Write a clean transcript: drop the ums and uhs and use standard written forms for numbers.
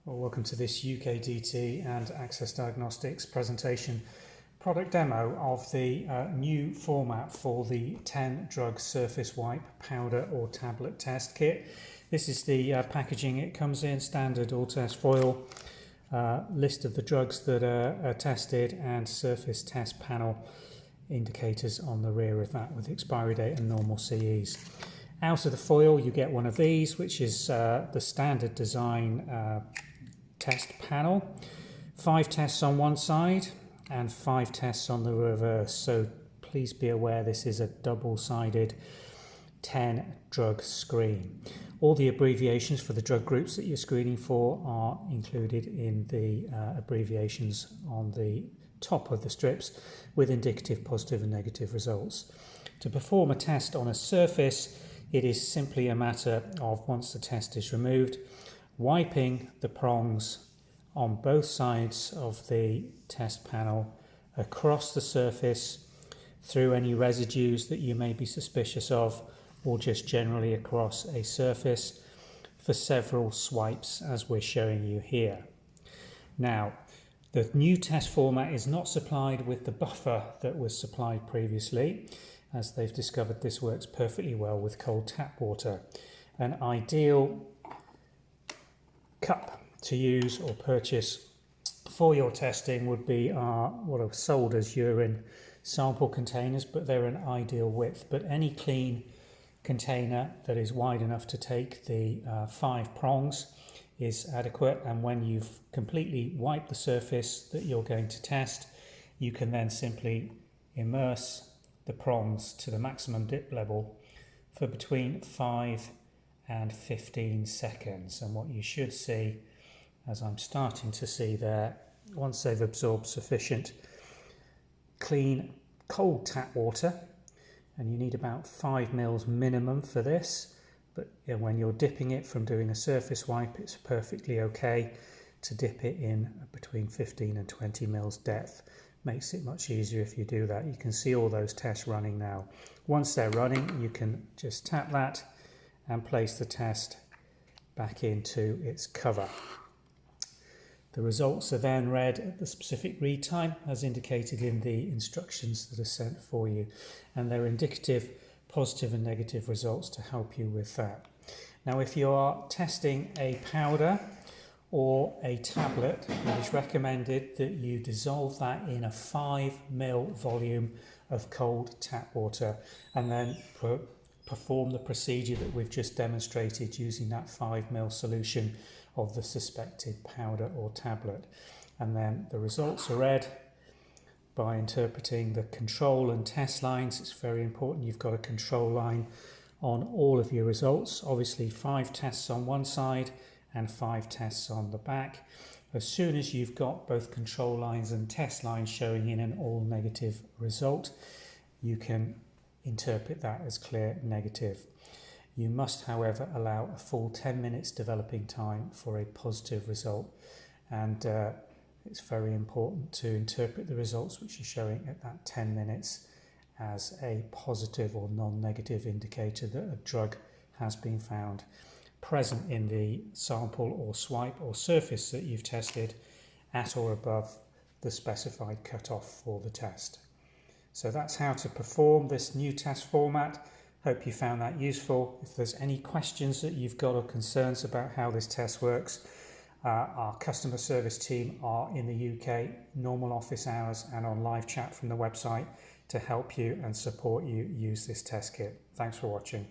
Well, welcome to this UKDT and Access Diagnostics presentation product demo of the new format for the 10 drug surface wipe powder or tablet test kit. This is the packaging it comes in, standard all test foil, list of the drugs that are tested and surface test panel indicators on the rear of that with expiry date and normal CEs. Out of the foil you get one of these, which is the standard design test panel. 5 tests on one side and 5 tests on the reverse, so please be aware this is a double-sided 10 drug screen. All the abbreviations for the drug groups that you're screening for are included in the abbreviations on the top of the strips with indicative positive and negative results. To perform a test on a surface, it is simply a matter of, once the test is removed, wiping the prongs on both sides of the test panel across the surface through any residues that you may be suspicious of, or just generally across a surface for several swipes as we're showing you here. Now, the new test format is not supplied with the buffer that was supplied previously, as they've discovered this works perfectly well with cold tap water. An ideal cup to use or purchase for your testing would be what are sold as urine sample containers, but they're an ideal width. But any clean container that is wide enough to take the 5 prongs is adequate, and when you've completely wiped the surface that you're going to test, you can then simply immerse the prongs to the maximum dip level for between 5 and 15 seconds. And what you should see, as I'm starting to see there, once they've absorbed sufficient clean cold tap water, and you need about 5 mils minimum for this, but when you're dipping it from doing a surface wipe, it's perfectly okay to dip it in between 15 and 20 mils depth. Makes it much easier if you do that. You can see all those tests running now. Once they're running, you can just tap that and place the test back into its cover. The results are then read at the specific read time as indicated in the instructions that are sent for you, and they're indicative positive and negative results to help you with that. Now, if you are testing a powder or a tablet, it is recommended that you dissolve that in a 5 ml volume of cold tap water and then perform the procedure that we've just demonstrated using that 5 ml solution of the suspected powder or tablet. And then the results are read by interpreting the control and test lines. It's very important you've got a control line on all of your results. Obviously 5 tests on one side and 5 tests on the back. As soon as you've got both control lines and test lines showing in an all negative result, you can interpret that as clear negative. You must, however, allow a full 10 minutes developing time for a positive result, and it's very important to interpret the results which are showing at that 10 minutes as a positive or non-negative indicator that a drug has been found present in the sample or swipe or surface that you've tested at or above the specified cutoff for the test. So that's how to perform this new test format. Hope you found that useful. If there's any questions that you've got or concerns about how this test works, our customer service team are in the UK, normal office hours, and on live chat from the website to help you and support you use this test kit. Thanks for watching.